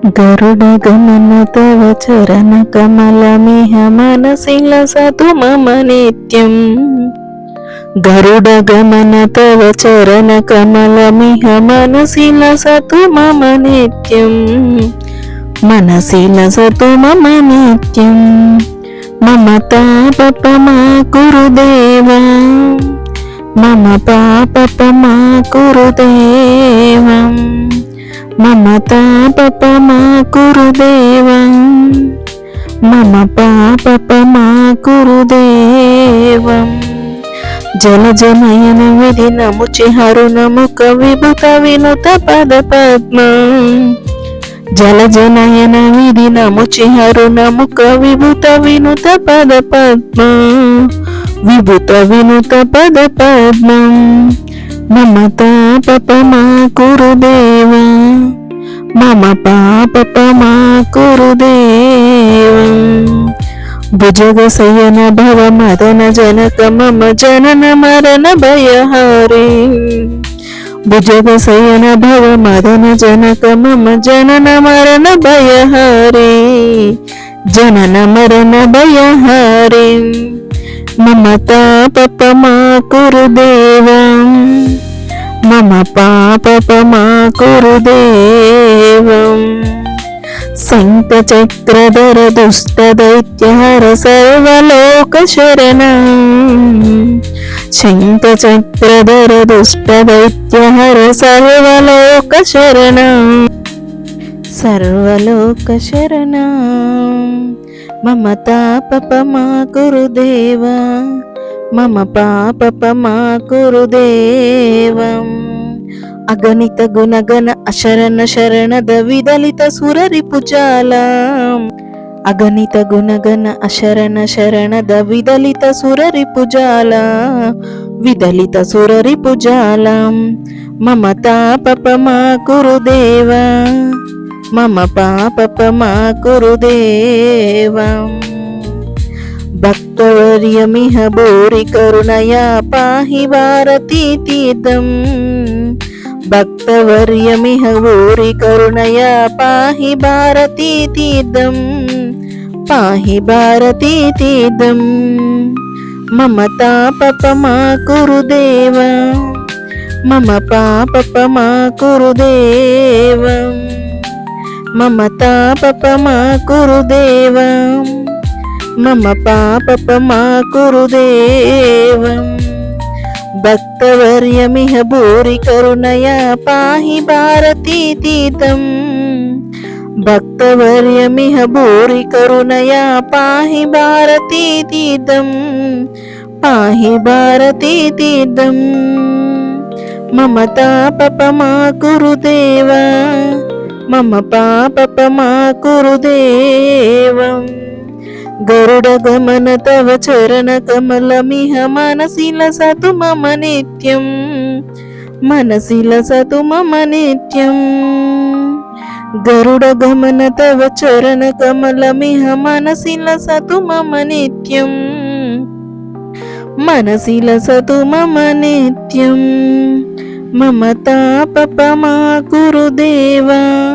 गरुडगमन तव चरणकमलमिह मनसि लसतु मम नित्यम्। गरुडगमन तव चरणकमलमिह मनसि लसतु मम नित्यम्। मनसि लसतु मम नित्यम्। मम तापपमा कुरु देवा, मम पापपमा कुरु देवम्। मम तापपमा कुरु देवा, मम पापपमा कुरु देवम्। जलजनयन विधिनमुचिहरुणमुख विभुत विनुत पद पद्मा। जलजनयन विधिनमुचिहरुणमुख विभुत विनुत पद पद्मा। विभुत विनुत पद पद्मम्। मम तापपमा कुरु देवा, मम पापपमा कुरु देवम्। भुजगशयन भव मदन जनक मम जनन मरण भयहारी। भुजगशयन भव मदन जनक मम जनन मरण भयहारी। जनन मरण भयहारी। मम तापपमा कुरु देवा, मम पापपमा कुरु देवम्। शङ्खचक्रधर दुष्टदैत्यहर सर्वलोकशरणम्। शङ्खचक्रधर दुष्टदैत्यहर सर्वलोकशरणम्। सर्वलोकशरणम्। मम तापपमा कुरु देवा, मम पापपमा कुरु देवम्। अगणित गुणगण अशरण शरणद विदलित सुररिपुजालम्। अगणित गुणगण अशरण शरणद विदलित सुररिपुजालम्। विदलित सुररिपुजालम्। मम तापपमा कुरु देवा, मम पापपमा कुरु देवम्। भक्तवर्यमिह भूरि करुणया पाहि भारती तीर्थम्। भक्तवर्यमिह भूरि करुणया पाहि भारती तीर्थम्। पाहि भारती तीर्थम्। मम तापपमा कुरु देवा, मम पापपमा कुरु देवम्। मम तापपमा कुरु देवा, मम पापपमा कुरु देवम्। भक्तवर्यमिह भूरि करुणया पाहि भारती तीर्थम्। भक्तवर्यमिह भूरि करुणया पाहि भारती तीर्थम्। पाहि भारती तीर्थम्। मम तापपमा कुरु देवा, मम पापपमा कुरु देवम्। गरुडगमन तव चरणकमलमिह मनसि लसतु मम नित्यम्। मनसि लसतु मम नित्यम्। गरुडगमन तव चरणकमलमिह मनसि लसतु मम नित्यम्। मनसि लसतु मम नित्यम्। मम तापपमा कुरु देवा,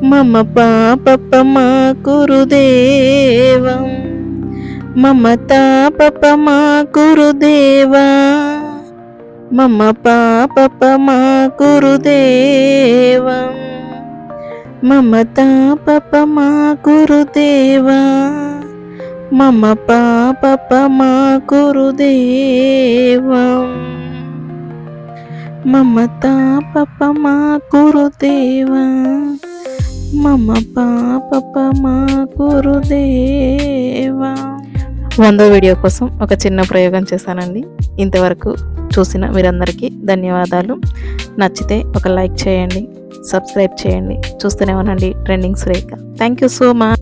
मम पापपमा कुरु देवम्। मम तापपमा कुरु देवा, मम पापपमा कुरु देवम्। मम तापपमा कुरु देवा, मम पापपमा कुरु देवम्। मम तापपमा कुरु देवा, మమ పాపపమా గురుదేవా. 100వ వీడియో కోసం ఒక చిన్న ప్రయోగం చేశానండి. ఇంతవరకు చూసిన మీరందరికీ ధన్యవాదాలు. నచ్చితే ఒక లైక్ చేయండి, సబ్స్క్రైబ్ చేయండి. చూస్తూనే ఉండండి trending Surekha. Thank you so much.